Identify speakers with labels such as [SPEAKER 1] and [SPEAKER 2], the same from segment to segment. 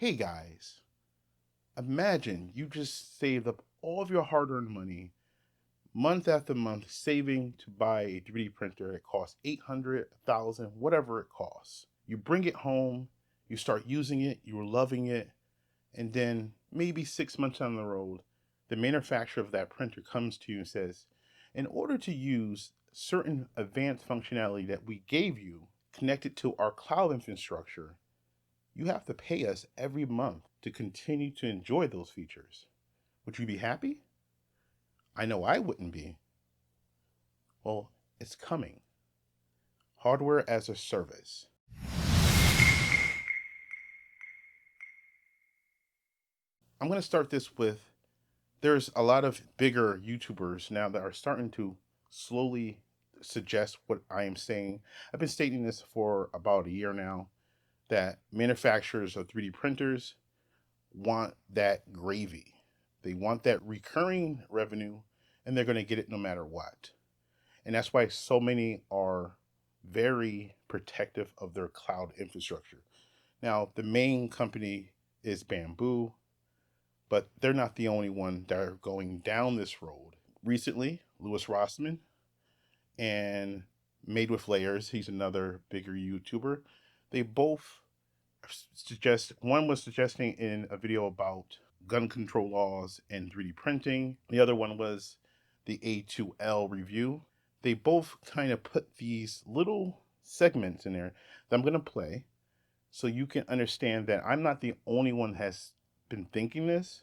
[SPEAKER 1] Hey guys, imagine you just saved up all of your hard earned money month after month saving to buy a 3D printer. It costs 800, 1000, whatever it costs. You bring it home, you start using it, you're loving it, and then maybe 6 months down the road, the manufacturer of that printer comes to you and says, in order to use certain advanced functionality that we gave you connected to our cloud infrastructure, you have to pay us every month to continue to enjoy those features. Would you be happy? I know I wouldn't be. Well, it's coming. Hardware as a service. I'm going to start this with there's a lot of bigger YouTubers now that are starting to slowly suggest what I am saying. I've been stating this for about a year now that manufacturers of 3D printers want that gravy. They want that recurring revenue and they're going to get it no matter what. And that's why so many are very protective of their cloud infrastructure. Now, the main company is Bamboo, but they're not the only one that are going down this road. Recently, Louis Rossman and Made with Layers, he's another bigger YouTuber. They both suggest, one was suggesting in a video about gun control laws and 3D printing. The other one was the A2L review. They both kind of put these little segments in there that I'm going to play so you can understand that I'm not the only one has been thinking this,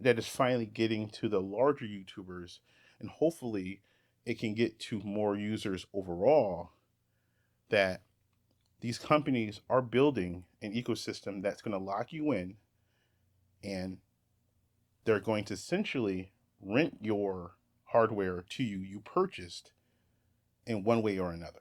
[SPEAKER 1] that is finally getting to the larger YouTubers, and hopefully it can get to more users overall, that these companies are building an ecosystem that's going to lock you in and they're going to essentially rent your hardware to you purchased in one way or another.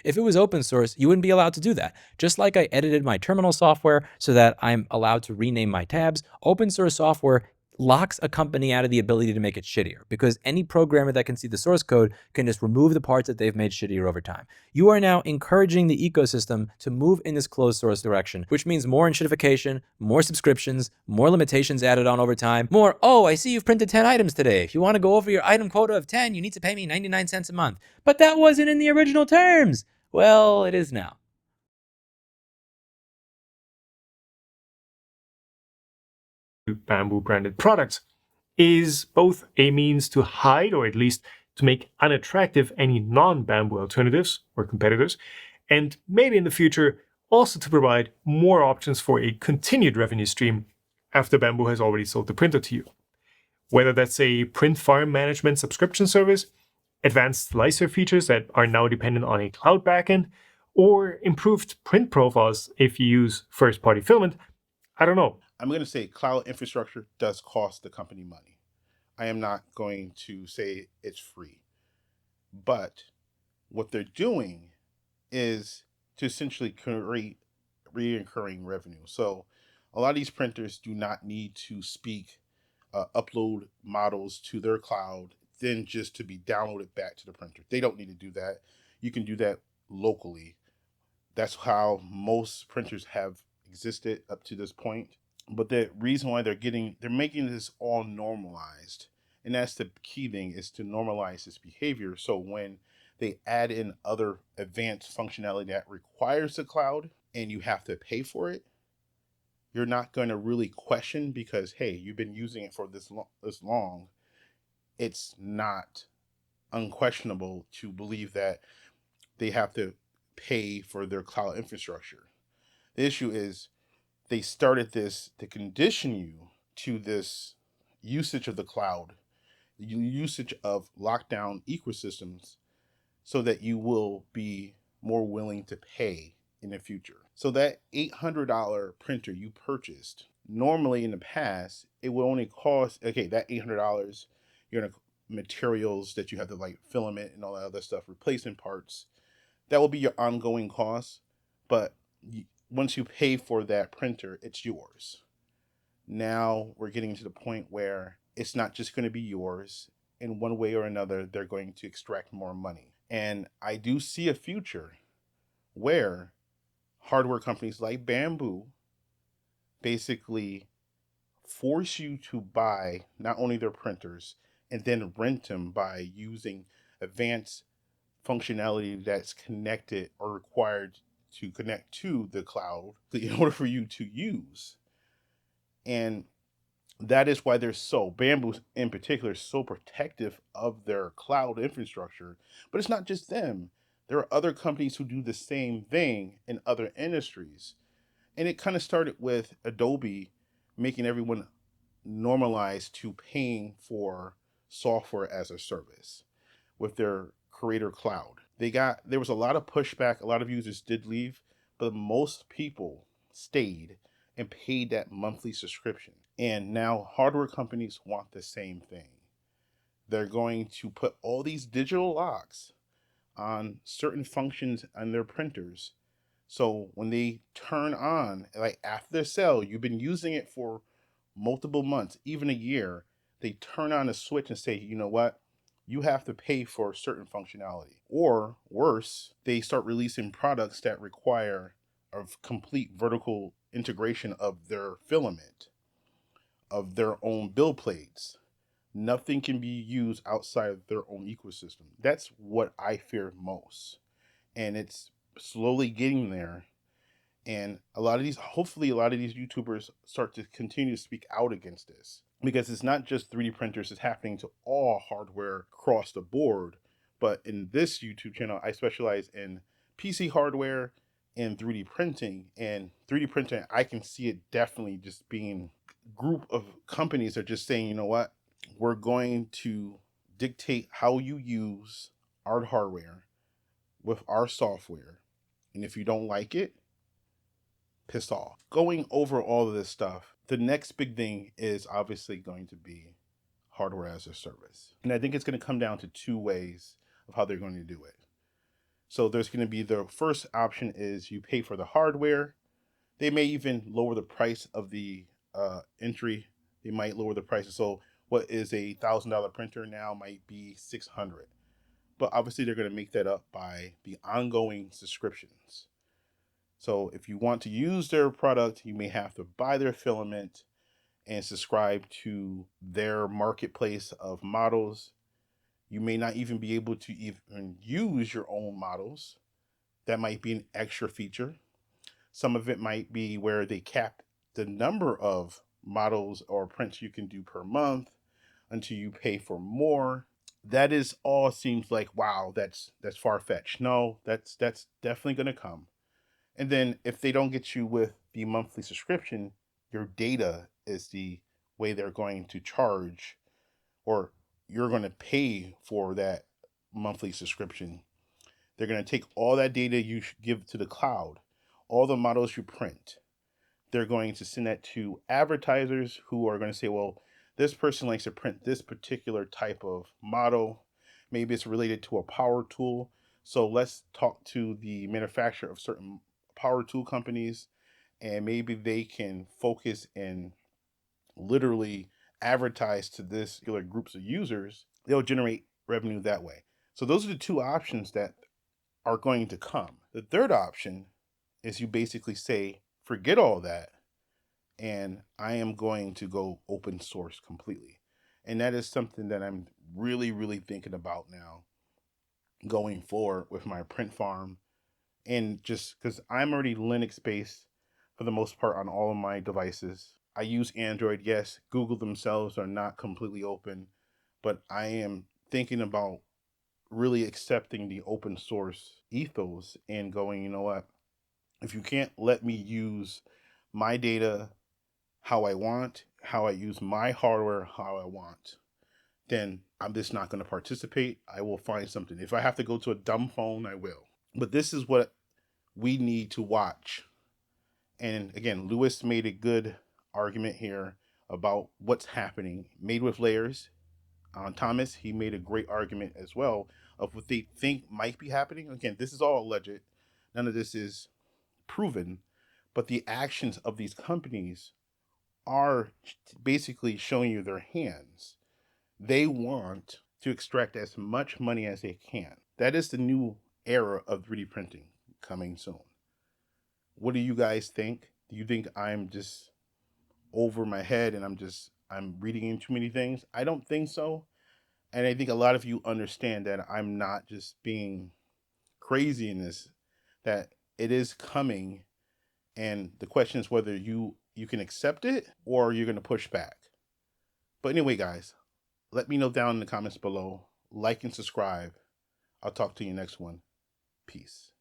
[SPEAKER 2] If it was open source, you wouldn't be allowed to do that. Just like I edited my terminal software so that I'm allowed to rename my tabs, open source software locks a company out of the ability to make it shittier, because any programmer that can see the source code can just remove the parts that they've made shittier over time. You are now encouraging the ecosystem to move in this closed source direction, which means more enshittification, more subscriptions, more limitations added on over time, more, oh, I see you've printed 10 items today. If you want to go over your item quota of 10, you need to pay me 99 cents a month. But that wasn't in the original terms. Well, it is now.
[SPEAKER 3] Bamboo branded products is both a means to hide, or at least to make unattractive, any non-bamboo alternatives or competitors, and maybe in the future also to provide more options for a continued revenue stream after Bamboo has already sold the printer to you. Whether that's a print farm management subscription service, advanced slicer features that are now dependent on a cloud backend, or improved print profiles if you use first-party filament, I don't know.
[SPEAKER 1] I'm going to say cloud infrastructure does cost the company money. I am not going to say it's free. But what they're doing is to essentially create reoccurring revenue. So a lot of these printers do not need to upload models to their cloud, then just to be downloaded back to the printer. They don't need to do that. You can do that locally. That's how most printers have existed up to this point. But the reason why they're making this all normalized, and that's the key thing, is to normalize this behavior. So when they add in other advanced functionality that requires the cloud and you have to pay for it, you're not going to really question because, hey, you've been using it for this long. It's not unquestionable to believe that they have to pay for their cloud infrastructure. The issue is they started this to condition you to this usage of the cloud, usage of lockdown ecosystems, so that you will be more willing to pay in the future. So that $800 printer you purchased, normally in the past, it would only cost, okay, that $800, you're gonna materials that you have to like filament and all that other stuff, replacement parts, that will be your ongoing cost. But once you pay for that printer, it's yours. Now we're getting to the point where it's not just going to be yours. In one way or another, they're going to extract more money. And I do see a future where hardware companies like Bamboo basically force you to buy not only their printers and then rent them by using advanced functionality that's connected or required to connect to the cloud in order for you to use. And that is why they're so, Bamboo in particular, is so protective of their cloud infrastructure. But it's not just them. There are other companies who do the same thing in other industries. And it kind of started with Adobe making everyone normalize to paying for software as a service with their creator cloud. There was a lot of pushback, a lot of users did leave, but most people stayed and paid that monthly subscription. And now hardware companies want the same thing. They're going to put all these digital locks on certain functions on their printers. So when they turn on, like after the sale, you've been using it for multiple months, even a year, they turn on a switch and say, you know what? You have to pay for certain functionality. Or worse, they start releasing products that require a complete vertical integration of their filament, of their own build plates. Nothing can be used outside of their own ecosystem. That's what I fear most. And it's slowly getting there. And a lot of these, hopefully, a lot of these YouTubers start to continue to speak out against this because it's not just 3D printers, it's happening to all hardware across the board. But in this YouTube channel, I specialize in PC hardware and 3D printing. And 3D printing, I can see it definitely just being group of companies are just saying, you know what, we're going to dictate how you use our hardware with our software. And if you don't like it, piss off. Going over all of this stuff, the next big thing is obviously going to be hardware as a service. And I think it's going to come down to two ways of how they're going to do it. So there's going to be the first option is you pay for the hardware. They may even lower the price of the entry. They might lower the prices. So what is $1,000 printer now might be 600. But obviously they're going to make that up by the ongoing subscriptions. So if you want to use their product, you may have to buy their filament and subscribe to their marketplace of models. You may not even be able to even use your own models. That might be an extra feature. Some of it might be where they cap the number of models or prints you can do per month until you pay for more. That is all seems like wow, that's far fetched. No, that's definitely going to come. And then if they don't get you with the monthly subscription, your data is the way they're going to charge, or you're going to pay for that monthly subscription. They're going to take all that data you give to the cloud, all the models you print. They're going to send that to advertisers who are going to say, well, this person likes to print this particular type of model. Maybe it's related to a power tool. So let's talk to the manufacturer of certain power tool companies, and maybe they can focus and literally advertise to this particular groups of users. They'll generate revenue that way. So those are the two options that are going to come. The third option is you basically say, forget all that, and I am going to go open source completely. And that is something that I'm really, really thinking about now going forward with my print farm. And just because I'm already Linux based for the most part on all of my devices, I use Android. Yes, Google themselves are not completely open, but I am thinking about really accepting the open source ethos and going, you know what? If you can't let me use my data how I want, how I use my hardware how I want, then I'm just not going to participate. I will find something. If I have to go to a dumb phone, I will. But this is what we need to watch. And again, Lewis made a good argument here about what's happening. Made with Layers. Thomas, he made a great argument as well of what they think might be happening. Again, this is all alleged. None of this is proven, but the actions of these companies are basically showing you their hands. They want to extract as much money as they can. That is the new era of 3D printing. coming soon. What do you guys think? Do you think I'm just over my head and I'm reading in too many things? I don't think so. And I think a lot of you understand that I'm not just being crazy in this, that it is coming, and the question is whether you can accept it or you're going to push back. But anyway, guys, let me know down in the comments below. Like and subscribe. I'll talk to you next one. Peace.